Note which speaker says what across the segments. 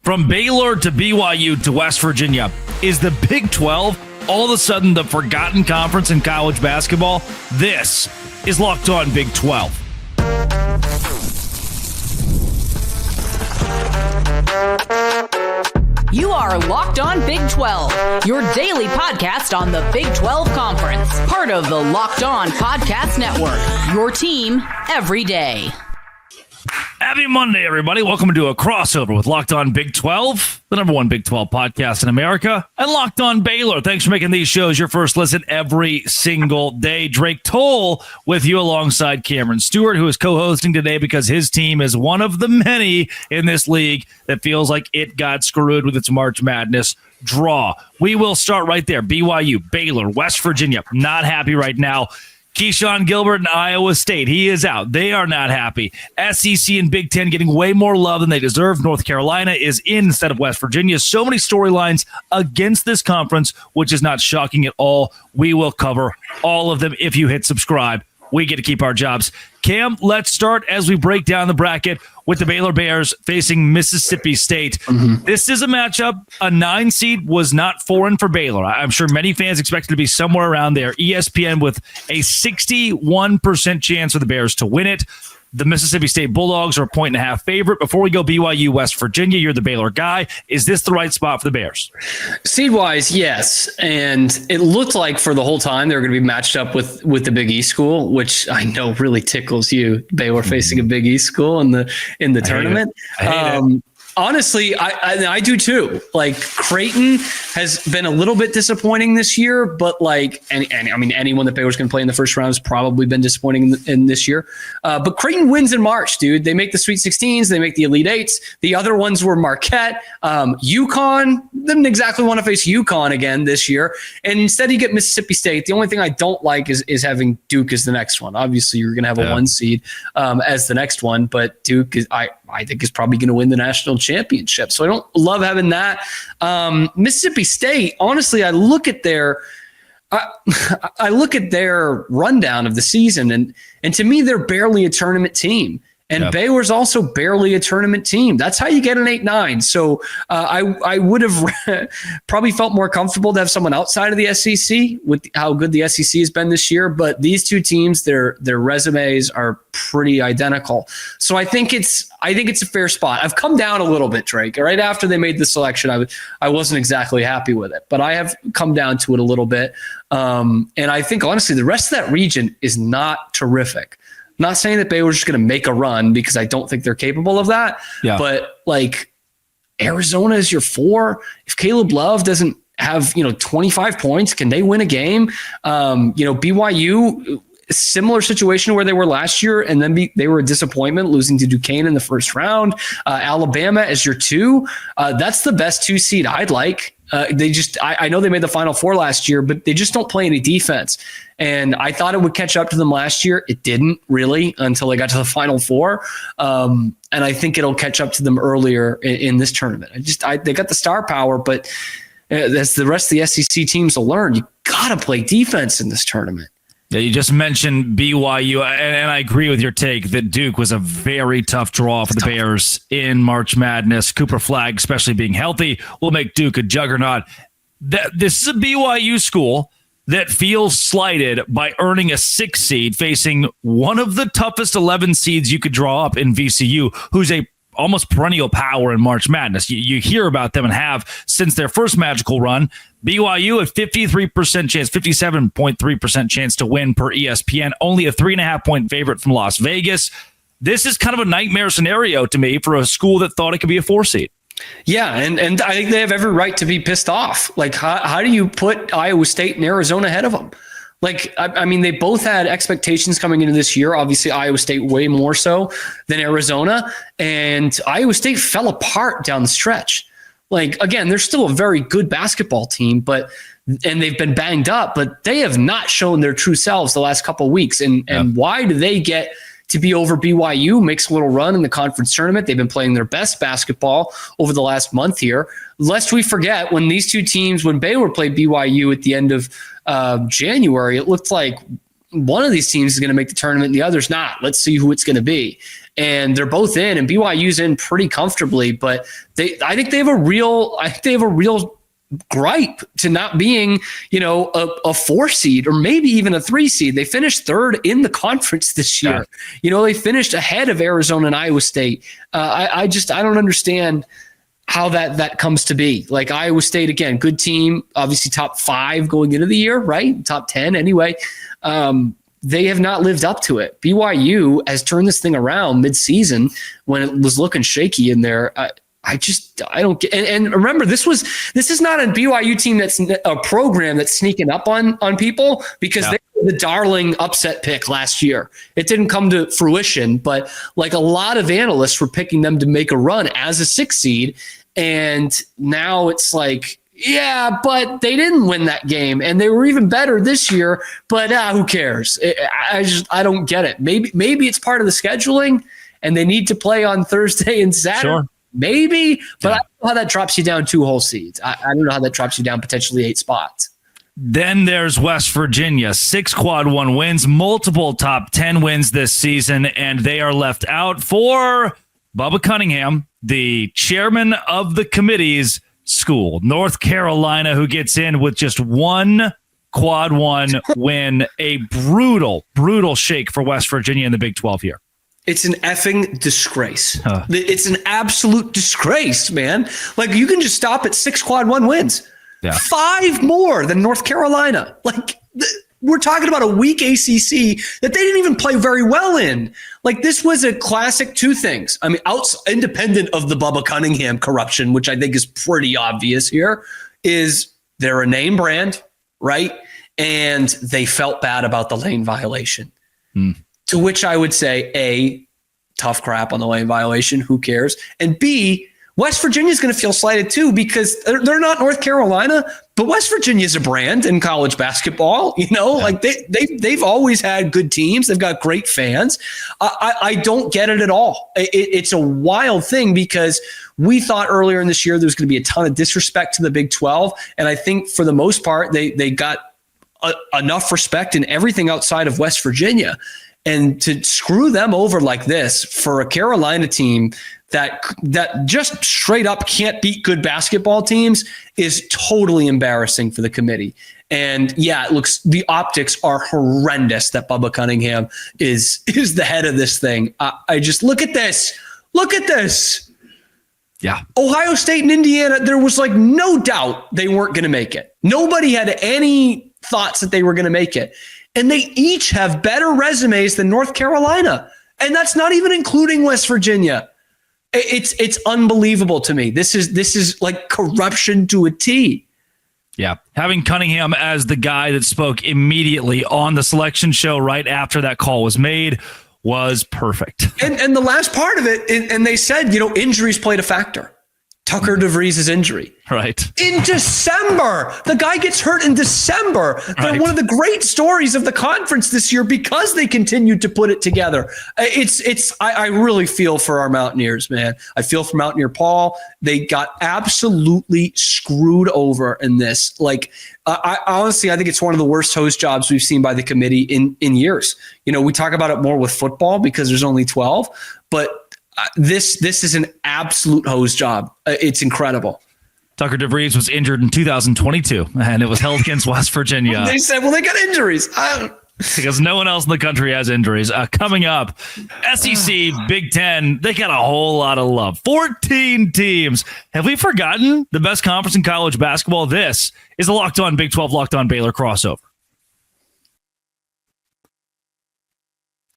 Speaker 1: From Baylor to BYU to West Virginia, is the Big 12 all of a sudden the forgotten conference in college basketball? This is Locked On Big 12.
Speaker 2: You are Locked On Big 12, your daily podcast on the Big 12 Conference. Part of the Locked On Podcast Network, your team every day.
Speaker 1: Happy Monday, everybody. Welcome to a crossover with Locked On Big 12, the number one Big 12 podcast in America, and Locked On Baylor. Thanks for making these shows your first listen every single day. Drake Toll with you alongside Cameron Stewart, who is co-hosting today because his team is one of the many in this league that feels like it got screwed with its March Madness draw. We will start right there. BYU, Baylor, West Virginia, not happy right now. Keyshawn Gilbert and Iowa State, he is out. They are not happy. SEC and Big Ten getting way more love than they deserve. North Carolina is in instead of West Virginia. So many storylines against this conference, which is not shocking at all. We will cover all of them if you hit subscribe. We get to keep our jobs. Cam, let's start as we break down the bracket with the Baylor Bears facing Mississippi State. This is a matchup. A 9 seed was not foreign for Baylor. I'm sure many fans expected to be somewhere around there. ESPN with a 61% chance for the Bears to win it. The Mississippi State Bulldogs are a 1.5 favorite. Before we go BYU, West Virginia, you're the Baylor guy. Is this the right spot for the Bears?
Speaker 3: Seed-wise, yes. And it looked like for the whole time they were going to be matched up with the Big East school, which I know really tickles you. Baylor facing a Big East school in the tournament.
Speaker 1: I hate it.
Speaker 3: Honestly, I do too. Like, Creighton has been a little bit disappointing this year, but like, and I mean, anyone that Baylor's going to play in the first round has probably been disappointing in this year. But Creighton wins in March, dude. They make the Sweet 16s, they make the Elite Eights. The other ones were Marquette, UConn. Didn't exactly want to face UConn again this year, and instead you get Mississippi State. The only thing I don't like is having Duke as the next one. Obviously, you're going to have a 1 seed as the next one, but Duke is I think is probably going to win the national championship. So I don't love having that. Mississippi State, honestly, I look at their rundown of the season, and to me, they're barely a tournament team. And Baylor's also barely a tournament team. That's how you get an 8-9. So I would have probably felt more comfortable to have someone outside of the SEC with how good the SEC has been this year. But these two teams, their resumes are pretty identical. So I think it's a fair spot. I've come down a little bit, Drake. Right after they made the selection, I wasn't exactly happy with it, but I have come down to it a little bit. And I think honestly, the rest of that region is not terrific. Not saying that Baylor's just going to make a run because I don't think they're capable of that. Yeah. But like, Arizona is your 4. If Caleb Love doesn't have 25 points, can they win a game? BYU, similar situation where they were last year, and then they were a disappointment losing to Duquesne in the first round. Alabama as your 2. That's the best 2 seed I'd like. I know they made the Final Four last year, but they just don't play any defense. And I thought it would catch up to them last year. It didn't really until they got to the Final Four. And I think it'll catch up to them earlier in this tournament. They got the star power, but as the rest of the SEC teams will learn, you got to play defense in this tournament.
Speaker 1: Yeah, you just mentioned BYU, and I agree with your take that Duke was a very tough draw for the Bears in March Madness. Cooper Flagg, especially being healthy, will make Duke a juggernaut. This is a BYU school that feels slighted by earning a 6 seed, facing one of the toughest 11 seeds you could draw up in VCU, who's a almost perennial power in March Madness. You hear about them and have since their first magical run. BYU at 53% chance, 57.3% chance to win per ESPN, only a 3.5-point favorite from Las Vegas. This is kind of a nightmare scenario to me for a school that thought it could be a 4 seed.
Speaker 3: Yeah, and I think they have every right to be pissed off. Like, how do you put Iowa State and Arizona ahead of them? Like, I mean, they both had expectations coming into this year. Obviously, Iowa State way more so than Arizona. And Iowa State fell apart down the stretch. Like, again, they're still a very good basketball team, and they've been banged up, but they have not shown their true selves the last couple of weeks. And why do they get to be over BYU? Makes a little run in the conference tournament. They've been playing their best basketball over the last month here. Lest we forget, when these two teams, when Baylor played BYU at the end of January, it looked like one of these teams is going to make the tournament and the other's not. Let's see who it's going to be. And they're both in, and BYU's in pretty comfortably, but I think they have a real gripe to not being, a 4 seed or maybe even a 3 seed. They finished 3rd in the conference this year. Yeah. They finished ahead of Arizona and Iowa State. I don't understand how that comes to be. Like Iowa State, again, good team, obviously top 5 going into the year, right? Top 10 anyway. They have not lived up to it. BYU has turned this thing around mid-season when it was looking shaky in there. I don't get. And remember, this is not a BYU team that's a program that's sneaking up on people, because they were the darling upset pick last year. It didn't come to fruition, but like a lot of analysts were picking them to make a run as a 6 seed, and now it's like, yeah, but they didn't win that game, and they were even better this year. But who cares? I don't get it. Maybe it's part of the scheduling, and they need to play on Thursday and Saturday. Sure. Maybe, but I don't know how that drops you down 2 whole seeds. I don't know how that drops you down potentially 8 spots.
Speaker 1: Then there's West Virginia, 6 quad 1 wins, multiple top 10 wins this season, and they are left out for Bubba Cunningham, the chairman of the committee's school, North Carolina, who gets in with just 1 quad 1 win. A brutal shake for West Virginia in the Big 12 here.
Speaker 3: It's an effing disgrace. It's an absolute disgrace, man. Like, you can just stop at 6 quad 1 wins. Yeah. 5 more than North Carolina. Like, we're talking about a weak ACC that they didn't even play very well in. Like, this was a classic 2 things. I mean, independent of the Bubba Cunningham corruption, which I think is pretty obvious here, is they're a name brand, right? And they felt bad about the lane violation. To which I would say, A, tough crap on the lane violation. Who cares? And B, West Virginia is going to feel slighted too, because they're not North Carolina, but West Virginia is a brand in college basketball. Like they've always had good teams. They've got great fans. I don't get it at all. It's a wild thing, because we thought earlier in this year there was going to be a ton of disrespect to the Big 12. And I think for the most part, they got enough respect in everything outside of West Virginia. And to screw them over like this for a Carolina team that just straight up can't beat good basketball teams is totally embarrassing for the committee. And yeah, the optics are horrendous that Bubba Cunningham is the head of this thing. I just look at this. Look at this.
Speaker 1: Yeah.
Speaker 3: Ohio State and Indiana, there was like no doubt they weren't going to make it. Nobody had any thoughts that they were going to make it. And they each have better resumes than North Carolina. And that's not even including West Virginia. It's unbelievable to me. This is like corruption to a T.
Speaker 1: Yeah. Having Cunningham as the guy that spoke immediately on the selection show right after that call was made was perfect.
Speaker 3: And the last part of it, and they said, injuries played a factor. Tucker DeVries' injury.
Speaker 1: Right.
Speaker 3: In December. The guy gets hurt in December. They're
Speaker 1: right.
Speaker 3: One of the great stories of the conference this year because they continued to put it together. I really feel for our Mountaineers, man. I feel for Mountaineer Paul. They got absolutely screwed over in this. Like, I honestly think it's one of the worst host jobs we've seen by the committee in years. We talk about it more with football because there's only 12, but this is an absolute hose job. It's incredible.
Speaker 1: Tucker DeVries was injured in 2022, and it was held against West Virginia.
Speaker 3: They said, well, they got injuries.
Speaker 1: Because no one else in the country has injuries. Coming up, SEC, Big Ten, they got a whole lot of love. 14 teams. Have we forgotten the best conference in college basketball? This is the Locked On Big 12, Locked On Baylor crossover.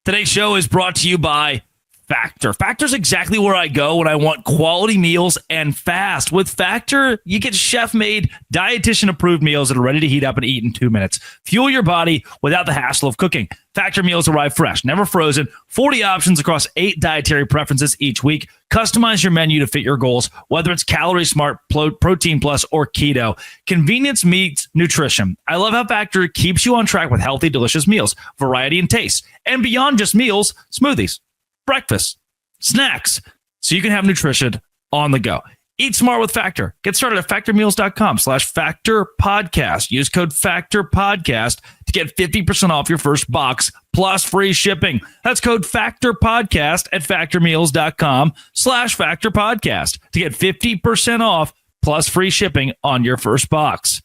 Speaker 1: Today's show is brought to you by Factor. Factor's exactly where I go when I want quality meals and fast. With Factor, you get chef-made, dietitian-approved meals that are ready to heat up and eat in 2 minutes. Fuel your body without the hassle of cooking. Factor meals arrive fresh, never frozen. 40 options across 8 dietary preferences each week. Customize your menu to fit your goals, whether it's Calorie Smart, Protein Plus, or Keto. Convenience meets nutrition. I love how Factor keeps you on track with healthy, delicious meals, variety and taste. And beyond just meals, smoothies, breakfast, snacks, so you can have nutrition on the go. Eat smart with Factor. Get started at factormeals.com/factorpodcast. Use code factorpodcast to get 50% off your first box plus free shipping. That's code factorpodcast at factormeals.com/factorpodcast to get 50% off plus free shipping on your first box.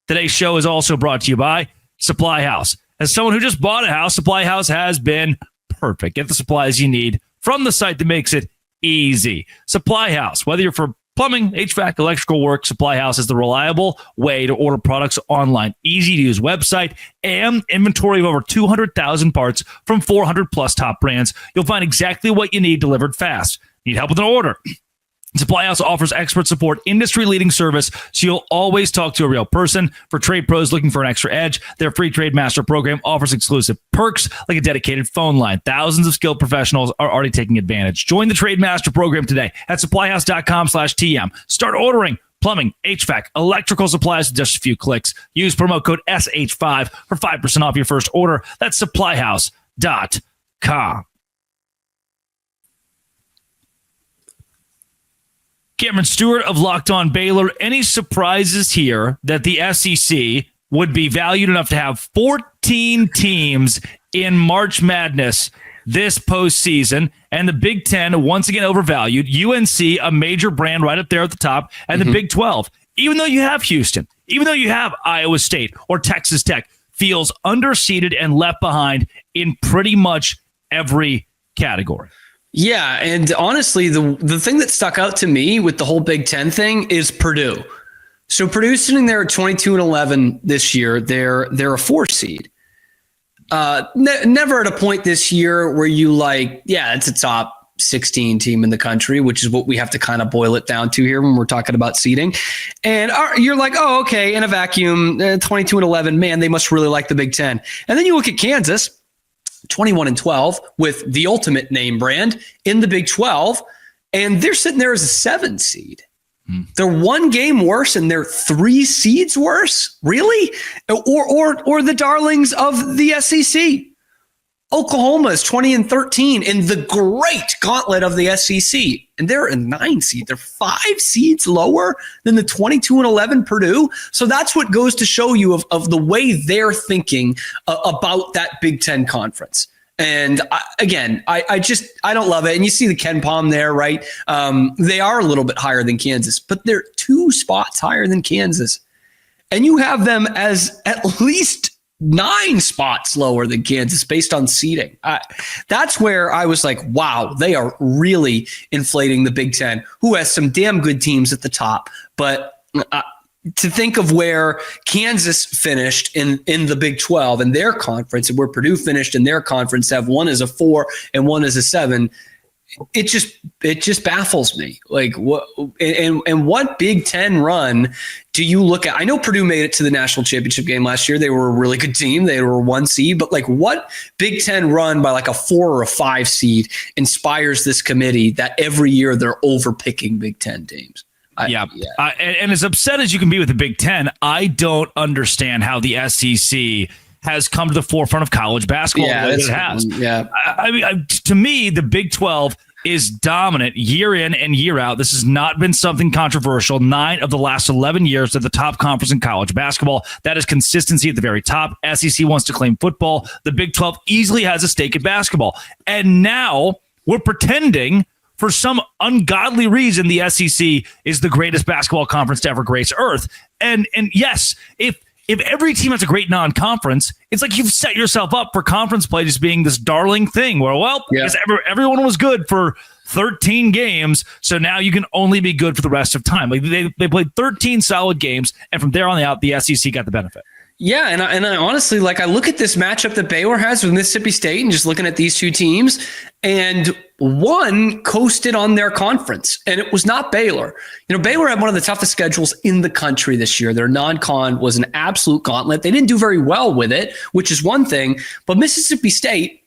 Speaker 1: Today's show is also brought to you by Supply House. As someone who just bought a house, Supply House has been perfect. Get the supplies you need from the site that makes it easy. Supply House, whether you're for plumbing, HVAC, electrical work, Supply House is the reliable way to order products online. Easy to use website and inventory of over 200,000 parts from 400 plus top brands. You'll find exactly what you need delivered fast. Need help with an order? Supply House offers expert support, industry-leading service, so you'll always talk to a real person. For trade pros looking for an extra edge, their free Trade Master program offers exclusive perks like a dedicated phone line. Thousands of skilled professionals are already taking advantage. Join the Trade Master program today at supplyhouse.com/TM. Start ordering plumbing, HVAC, electrical supplies with just a few clicks. Use promo code SH5 for 5% off your first order. That's supplyhouse.com. Cameron Stewart of Locked On Baylor. Any surprises here that the SEC would be valued enough to have 14 teams in March Madness this postseason, and the Big Ten once again overvalued? UNC, a major brand right up there at the top, and the Big 12, even though you have Houston, even though you have Iowa State or Texas Tech, feels underseeded and left behind in pretty much every category.
Speaker 3: Yeah, and honestly, the thing that stuck out to me with the whole Big Ten thing is Purdue. So Purdue's sitting there at 22-11 this year. They're a 4 seed. Never at a point this year where you it's a top 16 team in the country, which is what we have to kind of boil it down to here when we're talking about seeding. And you're like, oh, okay, in a vacuum, 22-11, man, they must really like the Big Ten. And then you look at Kansas, 21-12 with the ultimate name brand in the Big 12, and they're sitting there as a 7 seed. They're 1 game worse and they're 3 seeds worse. Really? Or the darlings of the SEC. Oklahoma is 20-13 in the great gauntlet of the SEC, and they're a 9 seed. They're 5 seeds lower than the 22-11 Purdue. So that's what goes to show you of the way they're thinking about that Big Ten conference. And I don't love it. And you see the Ken Palm there, right? They are a little bit higher than Kansas, but they're 2 spots higher than Kansas. And you have them as at least 9 spots lower than Kansas based on seeding. That's where I was like, wow, they are really inflating the Big Ten, who has some damn good teams at the top. But to think of where Kansas finished in the Big 12 in their conference, and where Purdue finished in their conference, have one as a 4 and one as a 7, it just baffles me. Like, what and what Big Ten run do you look at? I know Purdue made it to the national championship game last year. They were a really good team. They were 1 seed, but like, what Big Ten run by like a 4 or a 5 seed inspires this committee that every year they're overpicking Big Ten teams? And as upset as you can be with the Big Ten, I don't understand how the SEC has come to the forefront of college basketball the way that it has. Yeah.
Speaker 1: I mean, to me, the Big 12 is dominant year in and year out. This has not been something controversial. 9 of the last 11 years at the top conference in college basketball. That is consistency at the very top. SEC wants to claim football. The Big 12 easily has a stake in basketball. And now we're pretending for some ungodly reason the SEC is the greatest basketball conference to ever grace Earth. And yes, if every team has a great non-conference, it's like you've set yourself up for conference play just being this darling thing where, because everyone was good for 13 games, so now you can only be good for the rest of time. Like they played 13 solid games, and from there on out, the SEC got the benefit.
Speaker 3: Yeah, and I honestly, like, I look at this matchup that Baylor has with Mississippi State and just looking at these 2 teams, and one coasted on their conference, and it was not Baylor. You know, Baylor had one of the toughest schedules in the country this year. Their non-con was an absolute gauntlet. They didn't do very well with it, which is one thing, but Mississippi State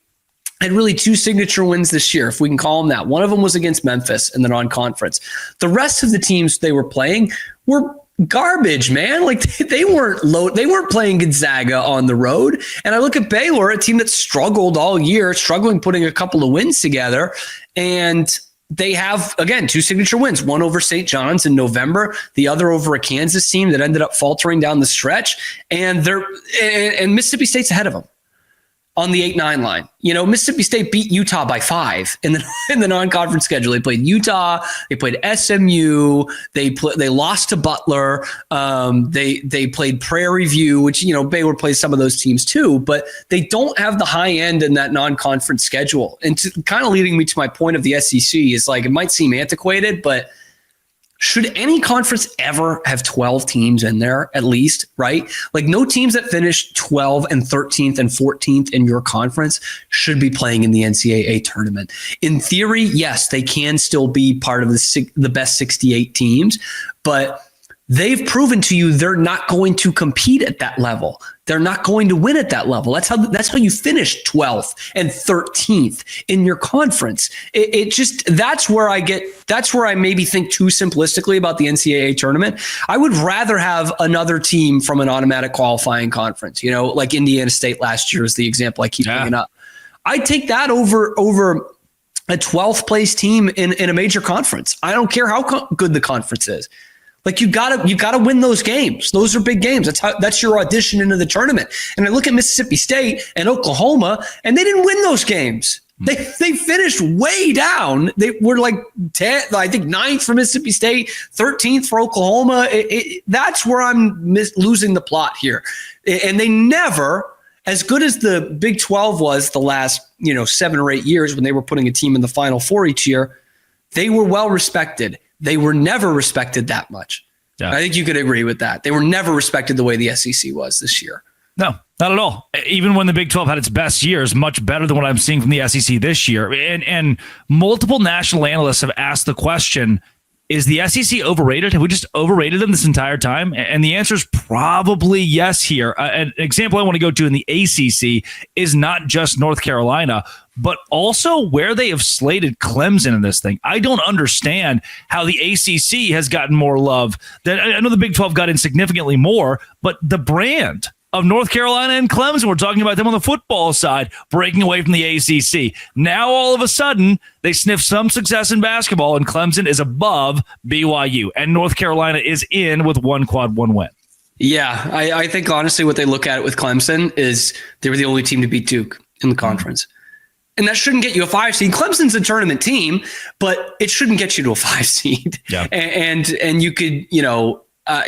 Speaker 3: had really 2 signature wins this year, if we can call them that. One of them was against Memphis in the non-conference. The rest of the teams they were playing were garbage, man. Like, they weren't playing Gonzaga on the road. And I look at Baylor, a team that struggled all year, struggling putting a couple of wins together. And they have, again, 2 signature wins, one over St. John's in November, the other over a Kansas team that ended up faltering down the stretch. And Mississippi State's ahead of them on the 8-9 line. Mississippi State beat Utah by 5 in the non-conference schedule. They played Utah, they played SMU, they lost to Butler, they played Prairie View, which Baylor plays some of those teams too, but they don't have the high end in that non-conference schedule. And kind of leading me to my point of the SEC is like, it might seem antiquated, but should any conference ever have 12 teams in there at least, right? Like no teams that finish 12 and 13th and 14th in your conference should be playing in the NCAA tournament. In theory, yes, they can still be part of the best 68 teams, but they've proven to you they're not going to compete at that level. They're not going to win at that level. That's how you finish 12th and 13th in your conference. That's where I maybe think too simplistically about the NCAA tournament. I would rather have another team from an automatic qualifying conference, like Indiana State last year is the example I keep bringing up. I'd take that over a 12th place team in a major conference. I don't care how good the conference is. Like you gotta win those games. Those are big games. That's your audition into the tournament. And I look at Mississippi State and Oklahoma, and they didn't win those games. They finished way down. They were like 10th, I think 9th for Mississippi State, 13th for Oklahoma. That's where I'm losing the plot here. And they never, as good as the Big 12 was the last 7 or 8 years when they were putting a team in the Final Four each year, they were well respected. They were never respected that much. Yeah. I think you could agree with that. They were never respected the way the SEC was this year.
Speaker 1: No, not at all. Even when the Big 12 had its best years, much better than what I'm seeing from the SEC this year. And multiple national analysts have asked the question, is the SEC overrated? Have we just overrated them this entire time? And the answer is probably yes here. An example I want to go to in the ACC is not just North Carolina, but also where they have slated Clemson in this thing. I don't understand how the ACC has gotten more love. I know the Big 12 got in significantly more, but the brand of North Carolina and Clemson, we're talking about them on the football side, breaking away from the ACC. Now, all of a sudden, they sniff some success in basketball, and Clemson is above BYU, and North Carolina is in with one quad, one win.
Speaker 3: Yeah, I think, honestly, what they look at with Clemson is they were the only team to beat Duke in the conference. And that shouldn't get you a 5 seed. Clemson's a tournament team, but it shouldn't get you to a 5 seed. Yeah. And you could,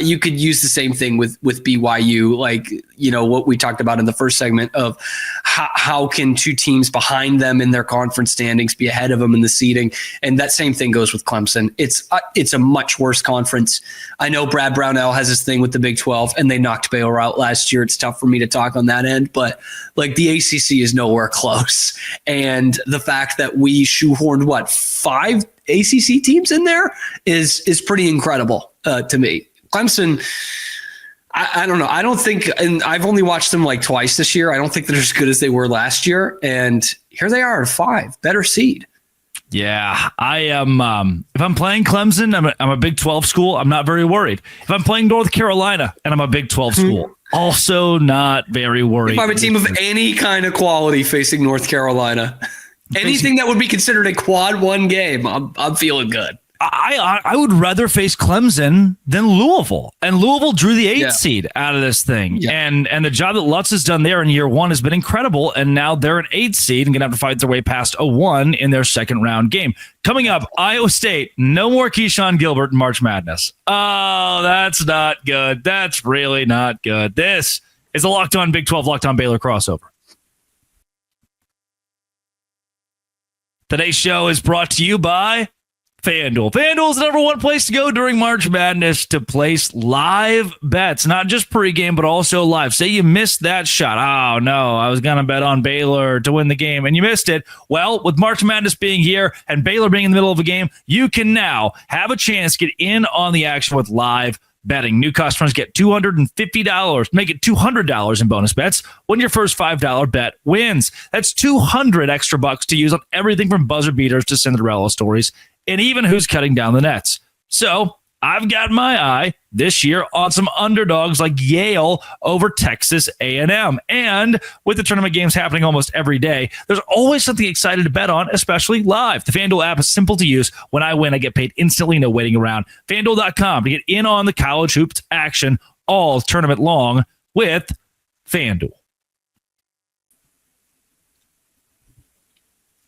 Speaker 3: you could use the same thing with BYU, like, what we talked about in the first segment of how can 2 teams behind them in their conference standings be ahead of them in the seeding. And that same thing goes with Clemson. It's a much worse conference. I know Brad Brownell has his thing with the Big 12 and they knocked Baylor out last year. It's tough for me to talk on that end, but like the ACC is nowhere close. And the fact that we shoehorned 5 ACC teams in there is pretty incredible to me. Clemson, I don't know. I don't think, and I've only watched them like twice this year. I don't think they're as good as they were last year. And here they are at 5, better seed.
Speaker 1: Yeah, I am. If I'm playing Clemson, I'm a Big 12 school. I'm not very worried. If I'm playing North Carolina and I'm a Big 12 school, also not very worried.
Speaker 3: If I'm a team of any kind of quality facing North Carolina, anything that would be considered a quad 1 game, I'm feeling good.
Speaker 1: I would rather face Clemson than Louisville. And Louisville drew the 8th seed out of this thing. Yeah. And the job that Lutz has done there in year 1 has been incredible. And now they're an 8th seed and going to have to fight their way past a 1 in their second round game. Coming up, Iowa State, no more Keyshawn Gilbert in March Madness. Oh, that's not good. That's really not good. This is a Locked On Big 12, Locked On Baylor crossover. Today's show is brought to you by FanDuel. FanDuel is the number 1 place to go during March Madness to place live bets, not just pregame, but also live. Say you missed that shot. Oh, no, I was going to bet on Baylor to win the game, and you missed it. Well, with March Madness being here and Baylor being in the middle of a game, you can now have a chance to get in on the action with live betting. New customers get $250, make it $200 in bonus bets when your first $5 bet wins. That's $200 extra bucks to use on everything from buzzer beaters to Cinderella stories, and even who's cutting down the nets. So I've got my eye this year on some underdogs like Yale over Texas A&M. And with the tournament games happening almost every day, there's always something exciting to bet on, especially live. The FanDuel app is simple to use. When I win, I get paid instantly, no waiting around. FanDuel.com to get in on the college hoops action all tournament long with FanDuel.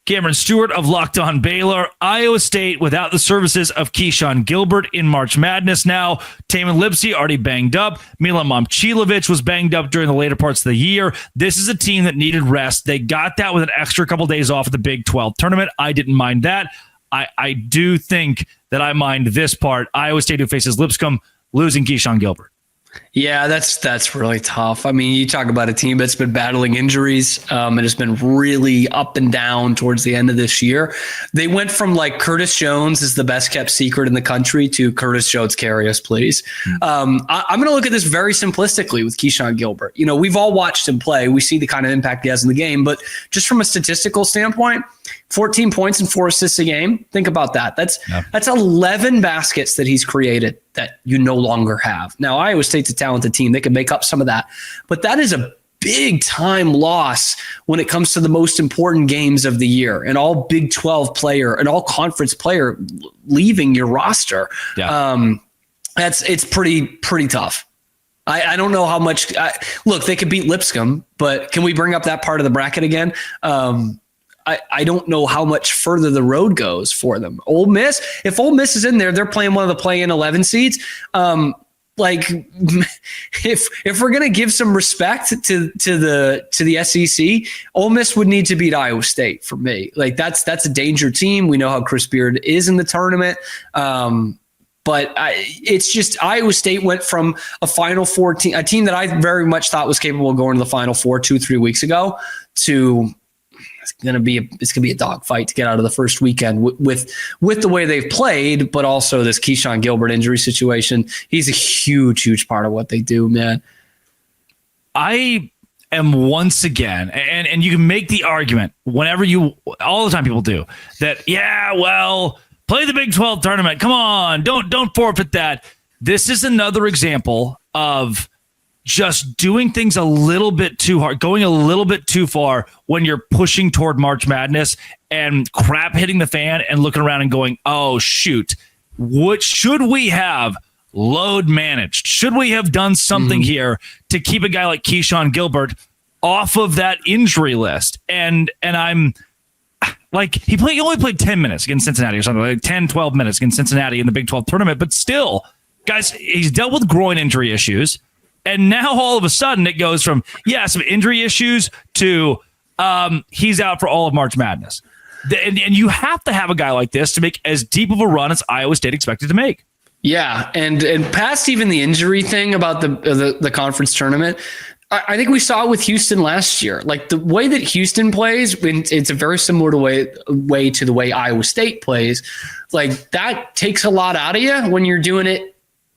Speaker 1: Cameron Stewart of Locked On Baylor. Iowa State without the services of Keyshawn Gilbert in March Madness now. Taman Lipsey already banged up. Milan Momcilovic was banged up during the later parts of the year. This is a team that needed rest. They got that with an extra couple days off of the Big 12 tournament. I didn't mind that. I do think that I mind this part. Iowa State, who faces Lipscomb, losing Keyshawn Gilbert.
Speaker 3: Yeah, that's really tough. I mean, you talk about a team that's been battling injuries. It has been really up and down towards the end of this year. They went from like Curtis Jones is the best kept secret in the country to Curtis Jones, carry us, please. I'm going to look at this very simplistically with Keyshawn Gilbert. You know, we've all watched him play. We see the kind of impact he has in the game, but just from a statistical standpoint, 14 points and 4 assists a game. Think about that. That's 11 baskets that he's created that you no longer have. Now, Iowa State's a talented team. They can make up some of that. But that is a big time loss when it comes to the most important games of the year. An all Big 12 player, an all conference player leaving your roster. Yeah. It's pretty tough. I don't know how much. Look, they could beat Lipscomb, but can we bring up that part of the bracket again? I don't know how much further the road goes for them. Ole Miss, if Ole Miss is in there, they're playing one of the play-in 11 seeds. If we're gonna give some respect to the SEC, Ole Miss would need to beat Iowa State for me. Like that's a danger team. We know how Chris Beard is in the tournament. But it's just Iowa State went from a Final Four team, a team that I very much thought was capable of going to the Final Four 2-3 weeks ago, to it's gonna be a dogfight to get out of the first weekend with the way they've played, but also this Keyshawn Gilbert injury situation. He's a huge part of what they do, man.
Speaker 1: I am once again, and you can make the argument whenever all the time people do that. Yeah, well, play the Big 12 tournament. Come on, don't forfeit that. This is another example of just doing things a little bit too hard, going a little bit too far when you're pushing toward March Madness and crap hitting the fan and looking around and going, oh, shoot, what should we have load managed? Should we have done something here to keep a guy like Keyshawn Gilbert off of that injury list? And I'm like, he only played 10 minutes against Cincinnati or something, like 10, 12 minutes against Cincinnati in the Big 12 tournament. But still, guys, he's dealt with groin injury issues. And now all of a sudden it goes from, some injury issues to he's out for all of March Madness. And you have to have a guy like this to make as deep of a run as Iowa State expected to make. Yeah,
Speaker 3: and past even the injury thing about the conference tournament, I think we saw it with Houston last year. Like the way that Houston plays, it's a very similar way to the way Iowa State plays. Like that takes a lot out of you when you're doing it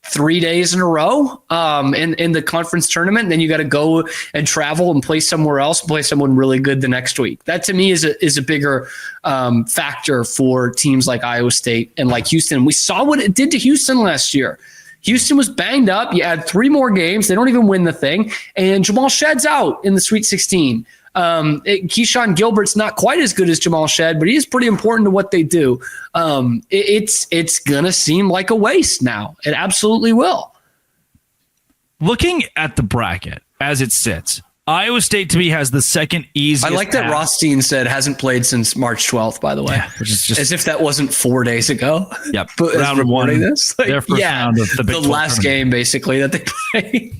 Speaker 3: 3 days in a row in the conference tournament. Then you got to go and travel and play somewhere else, play someone really good the next week. That to me is a bigger factor for teams like Iowa State and like Houston. We saw what it did to Houston last year. Houston was banged up. You add 3 more games. They don't even win the thing. And Jamal Shedd's out in the Sweet 16. Keyshawn Gilbert's not quite as good as Jamal Shedd, but he is pretty important to what they do. It's going to seem like a waste now. It absolutely will.
Speaker 1: Looking at the bracket as it sits, Iowa State to me has the second easiest.
Speaker 3: I like that Rothstein said hasn't played since March 12th, by the way. Yeah, just, as if that wasn't 4 days ago.
Speaker 1: Yep. But round one,
Speaker 3: this. Their first round of the Big 12 last game, basically, that they played.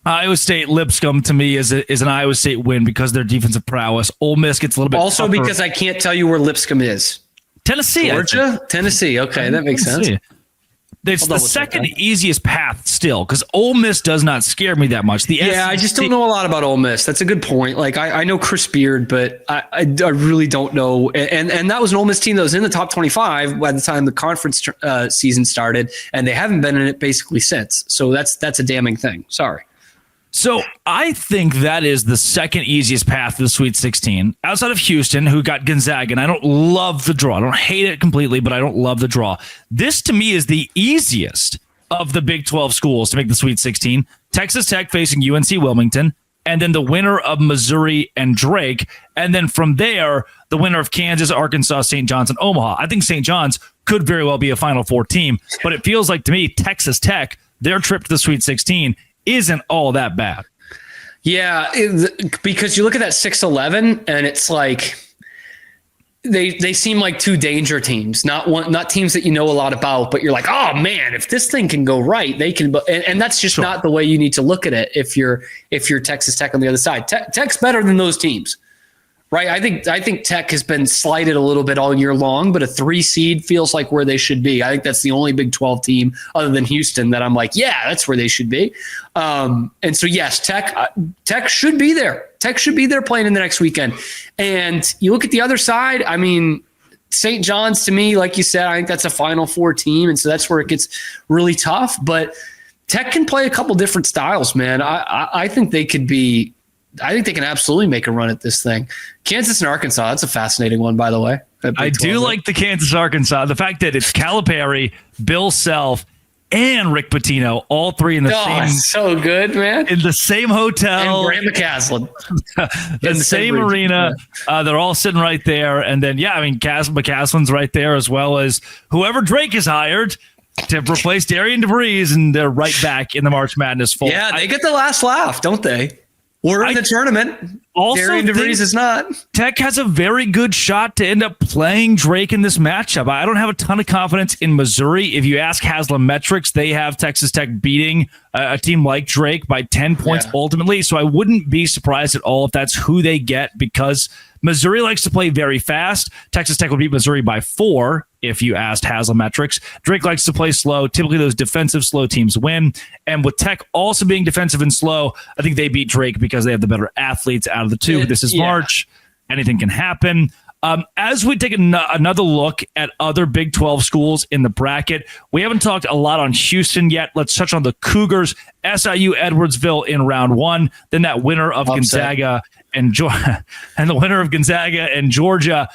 Speaker 1: Iowa State Lipscomb to me is an Iowa State win because of their defensive prowess. Ole Miss gets a little bit
Speaker 3: also tougher. Because I can't tell you where Lipscomb is.
Speaker 1: Tennessee,
Speaker 3: Georgia, Tennessee. Okay, that makes sense.
Speaker 1: It's the second easiest path still because Ole Miss does not scare me that much.
Speaker 3: I just don't know a lot about Ole Miss. That's a good point. Like I know Chris Beard, but I really don't know. And that was an Ole Miss team that was in the top 25 by the time the conference season started, and they haven't been in it basically since. So that's a damning thing. Sorry.
Speaker 1: So I think that is the second easiest path to the Sweet 16 outside of Houston, who got Gonzaga. And I don't love the draw. I don't hate it completely, but I don't love the draw. This to me is the easiest of the Big 12 schools to make the Sweet 16. Texas Tech facing UNC Wilmington, and then the winner of Missouri and Drake. And then from there, the winner of Kansas, Arkansas, St. John's, and Omaha. I think St. John's could very well be a Final Four team, but it feels like to me, Texas Tech, their trip to the Sweet 16 isn't all that bad.
Speaker 3: Yeah, because you look at that 6-11 and it's like they seem like two danger teams, not teams that you know a lot about, but you're like, oh man, if this thing can go right, they can. And that's just not the way you need to look at it. If you're Texas Tech on the other side, Tech's better than those teams. Right. I think Tech has been slighted a little bit all year long, but a 3 seed feels like where they should be. I think that's the only Big 12 team other than Houston that I'm like, yeah, that's where they should be. And so, yes, Tech should be there. Tech should be there playing in the next weekend. And you look at the other side. I mean, St. John's, to me, like you said, I think that's a Final Four team. And so that's where it gets really tough. But Tech can play a couple different styles, man. I think they could be. I think they can absolutely make a run at this thing. Kansas and Arkansas, that's a fascinating one, by the way.
Speaker 1: I do like the Kansas Arkansas. The fact that it's Calipari, Bill Self, and Rick Pitino, all three in the same.
Speaker 3: So good, man.
Speaker 1: In the same hotel.
Speaker 3: And Grant McCaslin.
Speaker 1: In the same arena. They're all sitting right there. And then, yeah, I mean, McCaslin's right there, as well as whoever Drake has hired to replace Darian DeVries, and they're right back in the March Madness fold.
Speaker 3: Yeah, they get the last laugh, don't they? We're in the tournament.
Speaker 1: Also,
Speaker 3: Darian DeVries is not.
Speaker 1: Tech has a very good shot to end up playing Drake in this matchup. I don't have a ton of confidence in Missouri. If you ask Haslam Metrics, they have Texas Tech beating a team like Drake by 10 points ultimately. So I wouldn't be surprised at all if that's who they get, because Missouri likes to play very fast. Texas Tech will beat Missouri by 4 if you asked Haslam Metrics. Drake likes to play slow. Typically, those defensive slow teams win. And with Tech also being defensive and slow, I think they beat Drake because they have the better athletes out of the two. This is March. Anything can happen. As we take another look at other Big 12 schools in the bracket, we haven't talked a lot on Houston yet. Let's touch on the Cougars, SIU Edwardsville in round 1, then that winner of Gonzaga and the winner of Gonzaga and Georgia.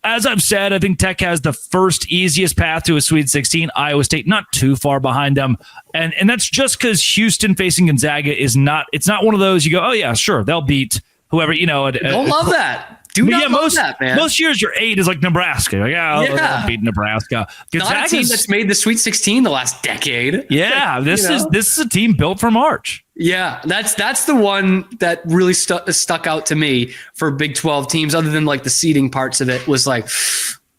Speaker 1: As I've said, I think Tech has the first easiest path to a Sweet 16. Iowa State not too far behind them. And that's just because Houston facing Gonzaga it's not one of those you go, oh yeah, sure, they'll beat whoever,
Speaker 3: Don't love that. Do not love that, man.
Speaker 1: Most years your 8 is like Nebraska. Like, they'll beat Nebraska.
Speaker 3: Not a team that's made the Sweet 16 the last decade.
Speaker 1: Yeah, this is a team built for March.
Speaker 3: Yeah, that's the one that really stuck out to me for Big 12 teams, other than like the seeding parts of it, was like,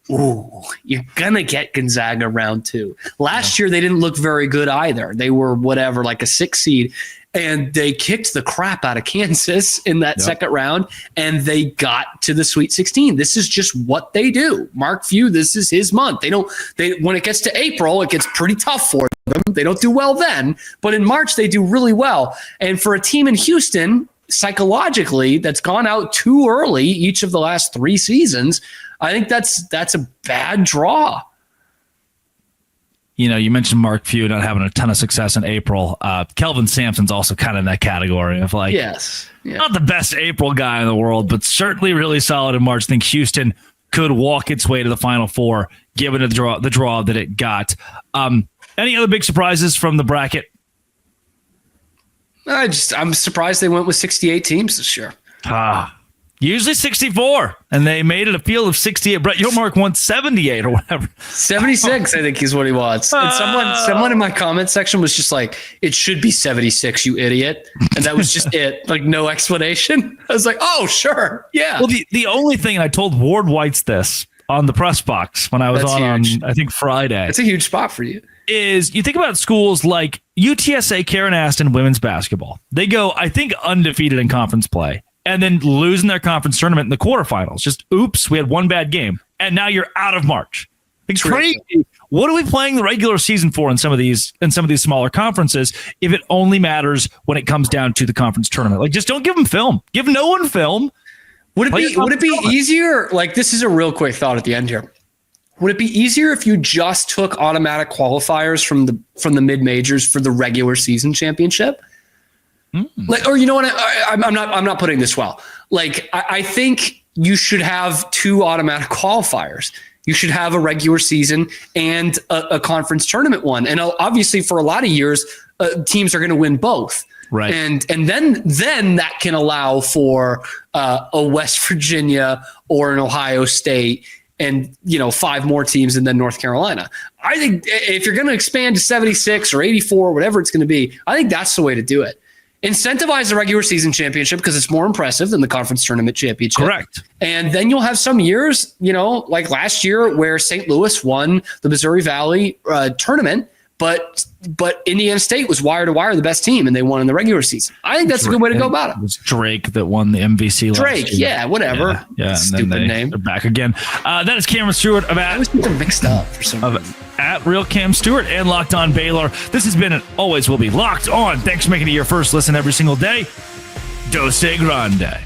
Speaker 3: ooh, you're going to get Gonzaga round 2. Last year, they didn't look very good either. They were like a 6 seed. And they kicked the crap out of Kansas in that second round, and they got to the Sweet 16. This is just what they do. Mark Few, this is his month. When it gets to April, it gets pretty tough for them. They don't do well then, but in March they do really well. And for a team in Houston, psychologically, that's gone out too early each of the last 3 seasons, I think that's a bad draw.
Speaker 1: You mentioned Mark Few not having a ton of success in April. Kelvin Sampson's also kind of in that category of not the best April guy in the world, but certainly really solid in March. I think Houston could walk its way to the Final Four, given the draw that it got. Any other big surprises from the bracket?
Speaker 3: I'm surprised they went with 68 teams this year.
Speaker 1: Usually 64, and they made it a field of 68. Brett Yormark wants 78 or whatever.
Speaker 3: 76, I think, is what he wants. And someone in my comment section was just like, it should be 76, you idiot. And that was just it. Like, no explanation. I was like, oh, sure. Yeah.
Speaker 1: Well, the only thing, and I told Ward Whites this on the press box when I was on I think, Friday.
Speaker 3: It's a huge spot for you.
Speaker 1: Is you think about schools like UTSA, Karen Aston women's basketball. They go, I think, undefeated in conference play, and then losing their conference tournament in the quarterfinals. Just, oops, we had one bad game. And now you're out of March. It's crazy. What are we playing the regular season for in some of these smaller conferences if it only matters when it comes down to the conference tournament? Like, just don't give them film. Give no one film.
Speaker 3: Would it be easier? Like, this is a real quick thought at the end here. Would it be easier if you just took automatic qualifiers from the mid majors for the regular season championship? Like, or you know what? I'm not putting this well. Like, I think you should have 2 automatic qualifiers. You should have a regular season and a conference tournament one. And obviously, for a lot of years, teams are going to win both.
Speaker 1: Right.
Speaker 3: And then that can allow for a West Virginia or an Ohio State and, 5 more teams and then North Carolina. I think if you're going to expand to 76 or 84, whatever it's going to be, I think that's the way to do it. Incentivize the regular season championship because it's more impressive than the conference tournament championship.
Speaker 1: Correct.
Speaker 3: And then you'll have some years, like last year where St. Louis won the Missouri Valley tournament, but Indiana State was wire to wire the best team and they won in the regular season. I think that's a good way to go about it.
Speaker 1: It was Drake that won the MVC last
Speaker 3: Drake,
Speaker 1: year.
Speaker 3: yeah, whatever.
Speaker 1: Yeah,
Speaker 3: Stupid name.
Speaker 1: They're back again. That is Cameron Stewart of
Speaker 3: I always get them mixed up for some reason.
Speaker 1: At Real Cam Stewart and Locked On Baylor. This has been and always will be Locked On. Thanks for making it your first listen every single day. Dose Grande.